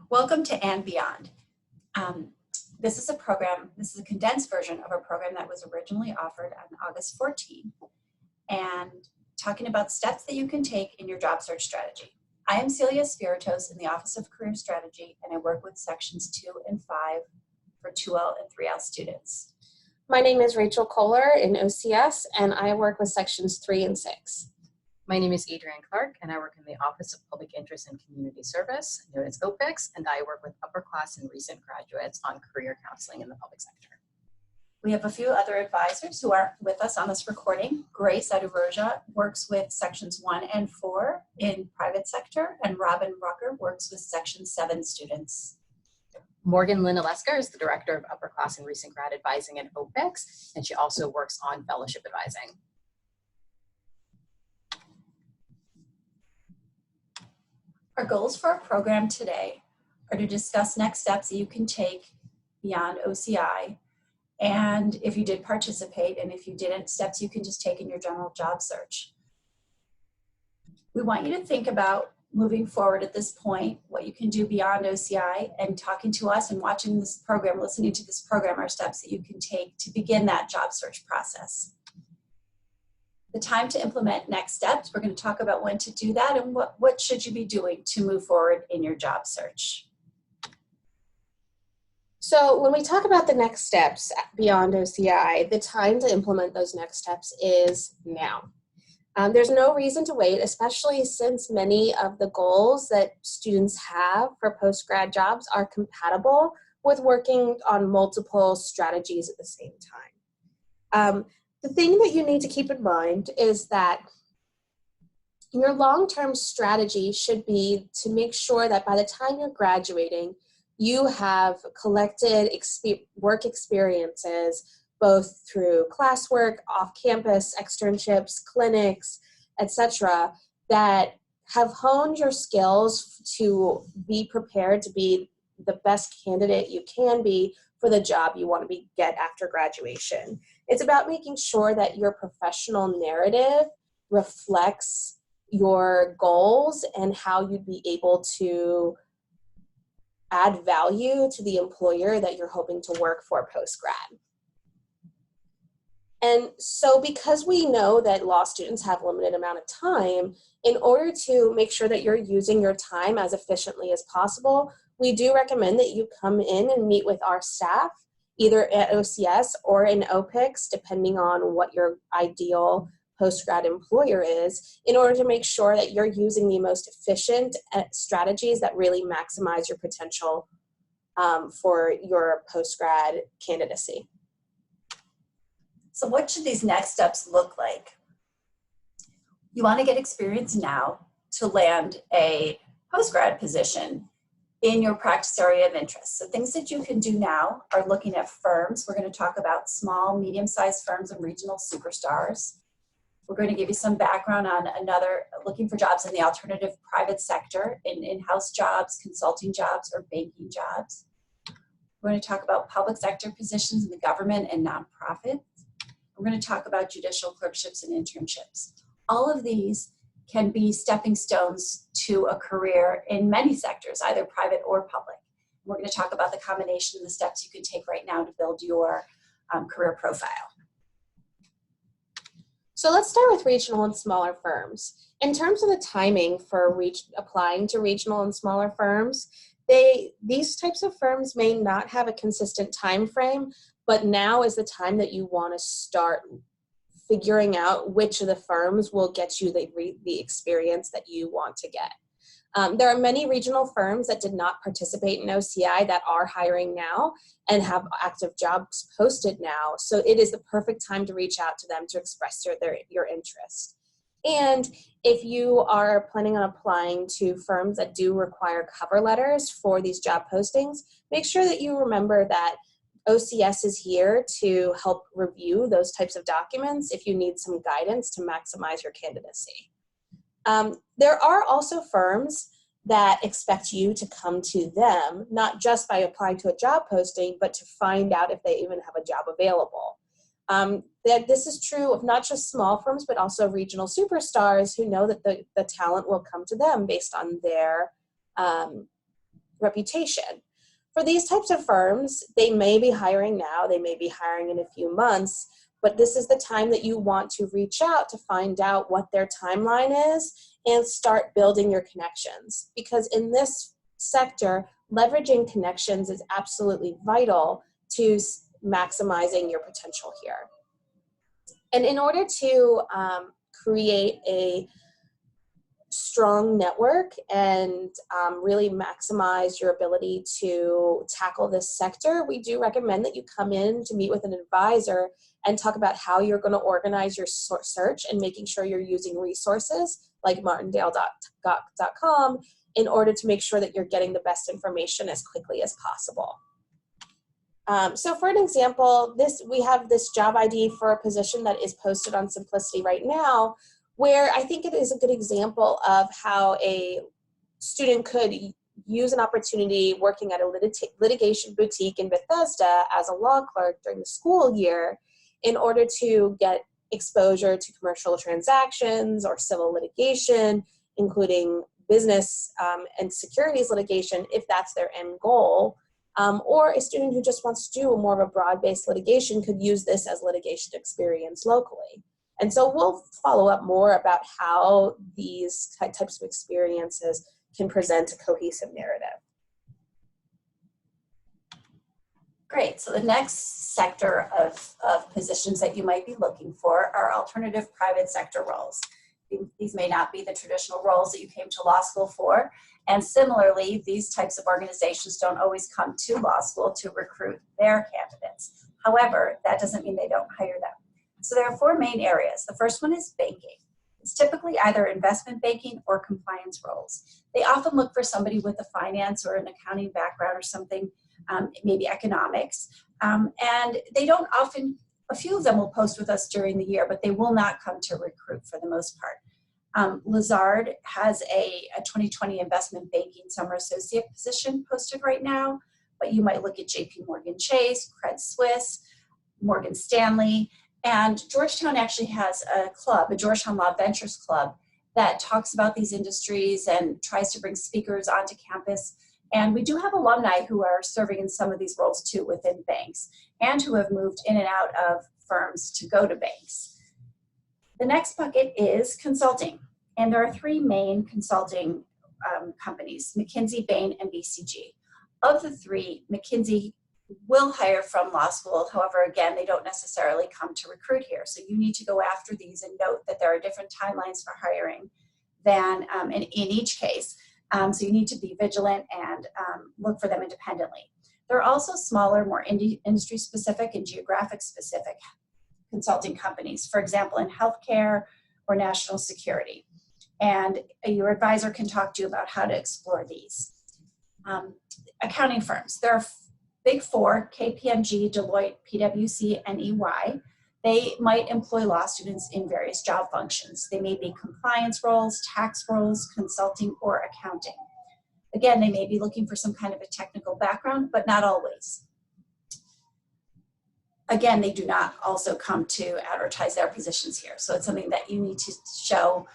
Welcome to And Beyond. This is a condensed version of a program that was originally offered on August 14, and talking about steps that you can take in your job search strategy. I am Celia Spiritos in the Office of Career Strategy, and I work with sections 2 and 5 for 2L and 3L students. My name is Rachel Kohler in OCS, and I work with sections 3 and 6. My name is Adrienne Clark, and I work in the Office of Public Interest and Community Service, known as OPICS, and I work with upper class and recent graduates on career counseling in the public sector. We have a few other advisors who are with us on this recording. Grace Aduverja works with sections 1 and 4 in private sector, and Robin Rucker works with section 7 students. Morgan Lynn Olesker is the Director of Upper Class and Recent Grad Advising at OPICS, and she also works on fellowship advising. Our goals for our program today are to discuss next steps that you can take beyond OCI, and if you did participate, and if you didn't, steps you can just take in your general job search. We want you to think about moving forward at this point, what you can do beyond OCI, and talking to us and watching this program, listening to this program, are steps that you can take to begin that job search process. The time to implement next steps, we're going to talk about when to do that and what should you be doing to move forward in your job search. So when we talk about the next steps beyond OCI, the time to implement those next steps is now. There's no reason to wait, especially since many of the goals that students have for post-grad jobs are compatible with working on multiple strategies at the same time. The thing that you need to keep in mind is that your long-term strategy should be to make sure that by the time you're graduating, you have collected work experiences both through classwork, off-campus, externships, clinics, etc., that have honed your skills to be prepared to be the best candidate you can be for the job you want to get after graduation. It's about making sure that your professional narrative reflects your goals and how you'd be able to add value to the employer that you're hoping to work for post-grad. And so because we know that law students have a limited amount of time, in order to make sure that you're using your time as efficiently as possible, we do recommend that you come in and meet with our staff, either at OCS or in OPICS, depending on what your ideal post-grad employer is, in order to make sure that you're using the most efficient strategies that really maximize your potential for your post-grad candidacy. So what should these next steps look like? You want to get experience now to land a post-grad position in your practice area of interest. So things that you can do now are looking at firms. We're going to talk about small, medium-sized firms and regional superstars. We're going to give you some background on looking for jobs in the alternative private sector, in-house jobs, consulting jobs, or banking jobs. We're going to talk about public sector positions in the government and nonprofit. We're going to talk about judicial clerkships and internships. All of these can be stepping stones to a career in many sectors, either private or public. We're going to talk about the combination of the steps you can take right now to build your career profile. So let's start with regional and smaller firms. In terms of the timing for applying to regional and smaller firms, these types of firms may not have a consistent time frame, but now is the time that you want to start figuring out which of the firms will get you the experience that you want to get. There are many regional firms that did not participate in OCI that are hiring now and have active jobs posted now. So it is the perfect time to reach out to them to express your interest. And if you are planning on applying to firms that do require cover letters for these job postings, make sure that you remember that OCS is here to help review those types of documents if you need some guidance to maximize your candidacy. There are also firms that expect you to come to them, not just by applying to a job posting, but to find out if they even have a job available. This is true of not just small firms, but also regional superstars who know that the talent will come to them based on their reputation. For these types of firms, they may be hiring now, they may be hiring in a few months, but this is the time that you want to reach out to find out what their timeline is and start building your connections. Because in this sector, leveraging connections is absolutely vital to maximizing your potential here. And in order to create a strong network and really maximize your ability to tackle this sector, we do recommend that you come in to meet with an advisor and talk about how you're going to organize your search and making sure you're using resources like martindale.com in order to make sure that you're getting the best information as quickly as possible. So for an example, we have this job ID for a position that is posted on Simplicity right now, where I think it is a good example of how a student could use an opportunity working at a litigation boutique in Bethesda as a law clerk during the school year in order to get exposure to commercial transactions or civil litigation, including business and securities litigation, if that's their end goal. Or a student who just wants to do more of a broad-based litigation could use this as litigation experience locally. And so we'll follow up more about how these types of experiences can present a cohesive narrative. Great, so the next sector of positions that you might be looking for are alternative private sector roles. These may not be the traditional roles that you came to law school for. And similarly, these types of organizations don't always come to law school to recruit their candidates. However, that doesn't mean they don't hire them. So there are four main areas. The first one is banking. It's typically either investment banking or compliance roles. They often look for somebody with a finance or an accounting background or something, maybe economics. And they don't often, a few of them will post with us during the year, but they will not come to recruit for the most part. Lazard has a 2020 investment banking summer associate position posted right now, but you might look at JP Morgan Chase, Credit Suisse, Morgan Stanley, and Georgetown actually has a club, a Georgetown Law Ventures Club, that talks about these industries and tries to bring speakers onto campus. And we do have alumni who are serving in some of these roles too within banks and who have moved in and out of firms to go to banks. The next bucket is consulting. And there are three main consulting companies, McKinsey, Bain, and BCG. Of the three, McKinsey will hire from law school. However, again, they don't necessarily come to recruit here. So you need to go after these and note that there are different timelines for hiring than in each case. So you need to be vigilant and look for them independently. There are also smaller, more industry-specific and geographic-specific consulting companies, for example, in healthcare or national security. And your advisor can talk to you about how to explore these. Accounting firms. There are big four, KPMG, Deloitte, PwC, and EY. They might employ law students in various job functions. They may be compliance roles, tax roles, consulting, or accounting. Again, they may be looking for some kind of a technical background, but not always. Again, they do not also come to advertise their positions here. So it's something that you need to show,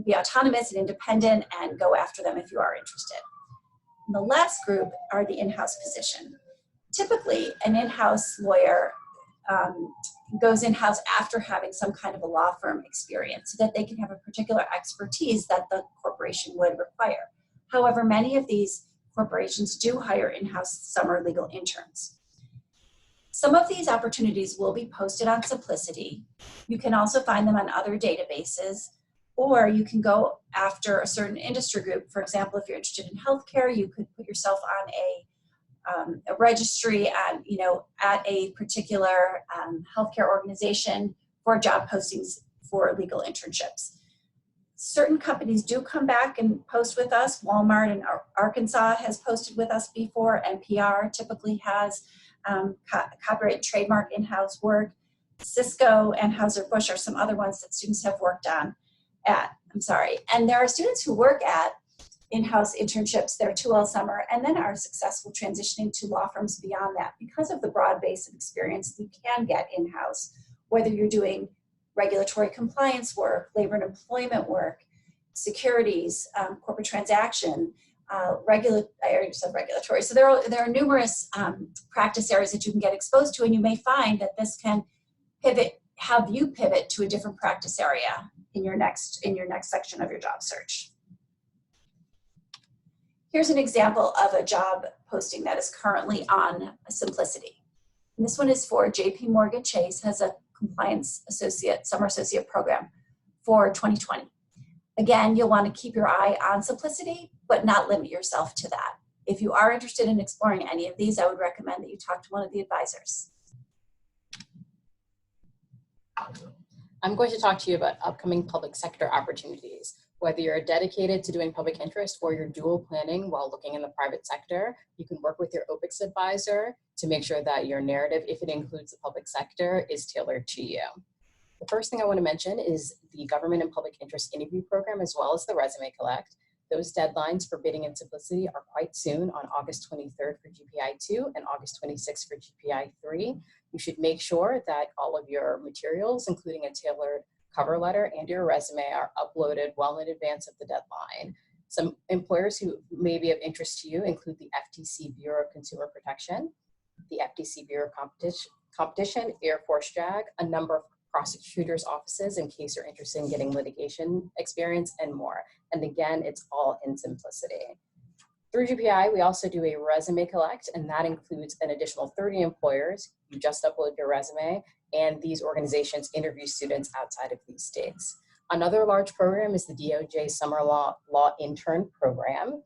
be autonomous and independent, and go after them if you are interested. And the last group are the in-house position. Typically, an in-house lawyer goes in-house after having some kind of a law firm experience so that they can have a particular expertise that the corporation would require. However, many of these corporations do hire in-house summer legal interns. Some of these opportunities will be posted on Simplicity. You can also find them on other databases, or you can go after a certain industry group. For example, if you're interested in healthcare, you could put yourself on a registry at, at a particular healthcare organization for job postings for legal internships. Certain companies do come back and post with us. Walmart in Arkansas has posted with us before. NPR typically has copyright and trademark in-house work. Cisco and Anheuser-Busch are some other ones that students have worked on and there are students who work at in-house internships there too all summer and then are successful transitioning to law firms beyond that because of the broad base of experience you can get in-house, whether you're doing regulatory compliance work, labor and employment work, securities, corporate transaction, I already said regulatory. So there are numerous practice areas that you can get exposed to, and you may find that this can have you pivot to a different practice area in your next section of your job search. Here's an example of a job posting that is currently on Simplicity. And this one is for JP Morgan Chase, has a compliance associate, summer associate program for 2020. Again, you'll want to keep your eye on Simplicity, but not limit yourself to that. If you are interested in exploring any of these, I would recommend that you talk to one of the advisors. I'm going to talk to you about upcoming public sector opportunities. Whether you're dedicated to doing public interest or you're dual planning while looking in the private sector, you can work with your OPICS advisor to make sure that your narrative, if it includes the public sector, is tailored to you. The first thing I want to mention is the Government and Public Interest Interview Program, as well as the Resume Collect. Those deadlines for bidding and Simplicity are quite soon, on August 23rd for GPI-2 and August 26th for GPI-3. You should make sure that all of your materials, including a tailored cover letter and your resume, are uploaded well in advance of the deadline. Some employers who may be of interest to you include the FTC Bureau of Consumer Protection, the FTC Bureau of Competition, Air Force JAG, a number of prosecutors' offices in case you're interested in getting litigation experience, and more. And again, it's all in Simplicity. Through GPI, we also do a resume collect, and that includes an additional 30 employers. You just upload your resume, and these organizations interview students outside of these states. Another large program is the DOJ Summer Law Intern Program.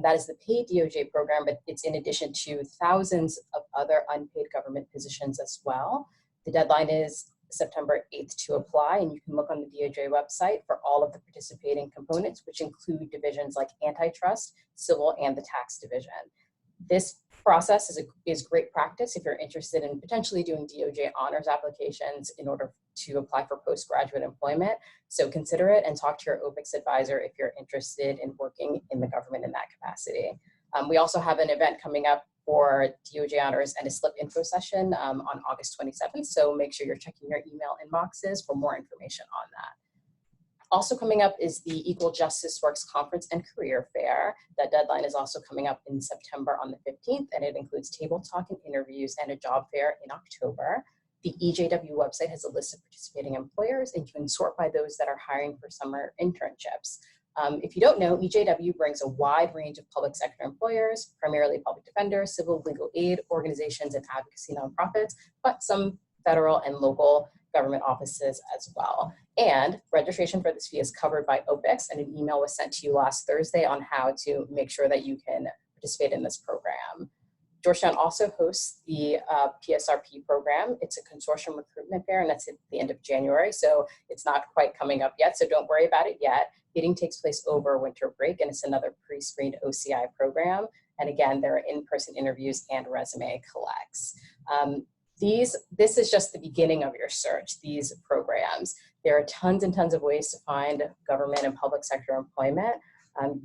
That is the paid DOJ program, but it's in addition to thousands of other unpaid government positions as well. The deadline is September 8th to apply, and you can look on the DOJ website for all of the participating components, which include divisions like antitrust, civil, and the tax division. This process is great practice if you're interested in potentially doing DOJ honors applications in order to apply for postgraduate employment. So consider it and talk to your OPICS advisor if you're interested in working in the government in that capacity. We also have an event coming up for DOJ honors and a slip info session on August 27th. So make sure you're checking your email inboxes for more information on that. Also coming up is the Equal Justice Works Conference and Career Fair. That deadline is also coming up in September on the 15th, and it includes table talk and interviews and a job fair in October. The EJW website has a list of participating employers, and you can sort by those that are hiring for summer internships. If you don't know, EJW brings a wide range of public sector employers, primarily public defenders, civil legal aid organizations, and advocacy nonprofits, but some federal and local government offices as well. And registration for this fee is covered by OPICS, and an email was sent to you last Thursday on how to make sure that you can participate in this program. Georgetown also hosts the PSRP program. It's a consortium recruitment fair, and that's at the end of January, so it's not quite coming up yet, so don't worry about it yet. Bidding takes place over winter break, and it's another pre-screened OCI program. And again, there are in-person interviews and resume collects. This is just the beginning of your search, these programs. There are tons and tons of ways to find government and public sector employment.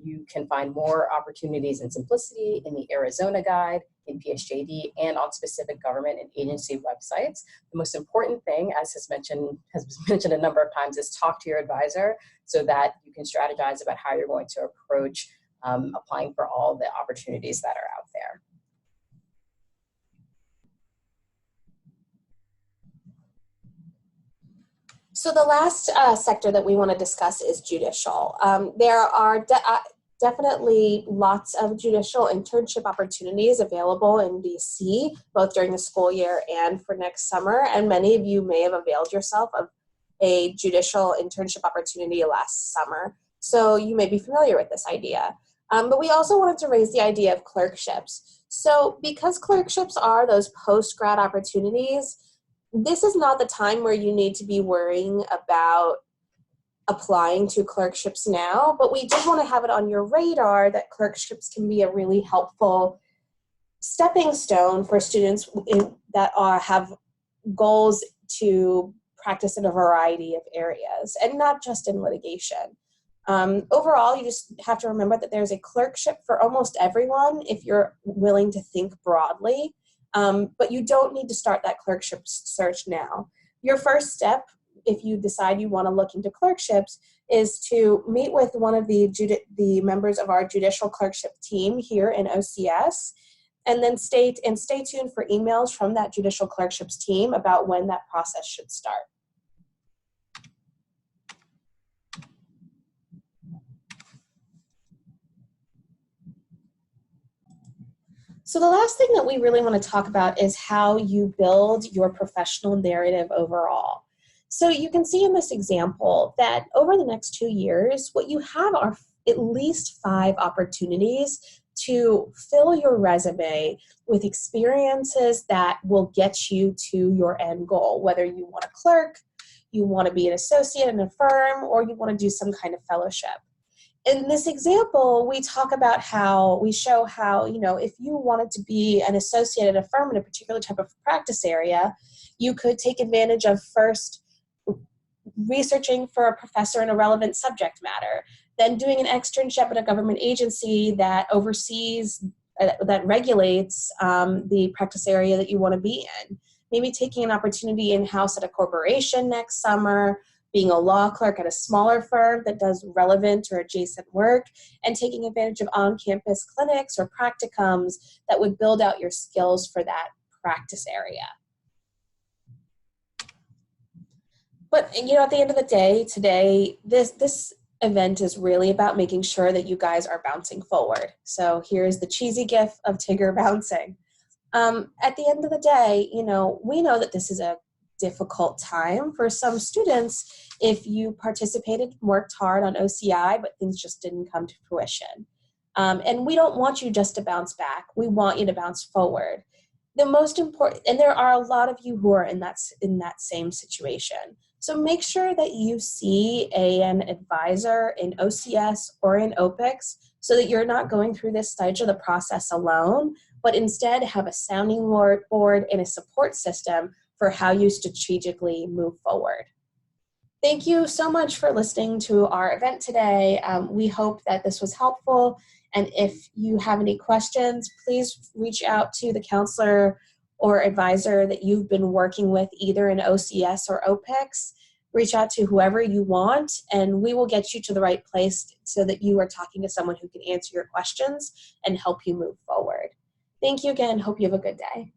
You can find more opportunities in Simplicity, in the Arizona Guide, in PSJD, and on specific government and agency websites. The most important thing, as has been mentioned a number of times, is talk to your advisor so that you can strategize about how you're going to approach applying for all the opportunities that are out there. So the last sector that we want to discuss is judicial. There are definitely lots of judicial internship opportunities available in DC, both during the school year and for next summer. And many of you may have availed yourself of a judicial internship opportunity last summer. So you may be familiar with this idea. But we also wanted to raise the idea of clerkships. So because clerkships are those post-grad opportunities, this is not the time where you need to be worrying about applying to clerkships now, but we did want to have it on your radar that clerkships can be a really helpful stepping stone for students that have goals to practice in a variety of areas, and not just in litigation. Overall, you just have to remember that there's a clerkship for almost everyone if you're willing to think broadly. But you don't need to start that clerkship search now. Your first step if you decide you want to look into clerkships, is to meet with one of the members of our judicial clerkship team here in OCS, and then stay tuned for emails from that judicial clerkships team about when that process should start. So the last thing that we really want to talk about is how you build your professional narrative overall. So you can see in this example that over the next 2 years, what you have are at least 5 opportunities to fill your resume with experiences that will get you to your end goal, whether you want to clerk, you want to be an associate in a firm, or you want to do some kind of fellowship. In this example, we talk about we show how, if you wanted to be an associate at a firm in a particular type of practice area, you could take advantage of first researching for a professor in a relevant subject matter, then doing an externship at a government agency that oversees, that regulates the practice area that you want to be in. Maybe taking an opportunity in-house at a corporation next summer, being a law clerk at a smaller firm that does relevant or adjacent work, and taking advantage of on-campus clinics or practicums that would build out your skills for that practice area. But, at the end of the day, today, this event is really about making sure that you guys are bouncing forward. So here's the cheesy gif of Tigger bouncing. At the end of the day, we know that this is a difficult time for some students if you participated, worked hard on OCI, but things just didn't come to fruition. And we don't want you just to bounce back. We want you to bounce forward. The most important, and there are a lot of you who are in that same situation. So make sure that you see an advisor in OCS or in OPICS so that you're not going through this stage of the process alone, but instead have a sounding board and a support system for how you strategically move forward. Thank you so much for listening to our event today. We hope that this was helpful. And if you have any questions, please reach out to the counselor or advisor that you've been working with either in OCS or OPICS. Reach out to whoever you want, and we will get you to the right place so that you are talking to someone who can answer your questions and help you move forward. Thank you again. Hope you have a good day.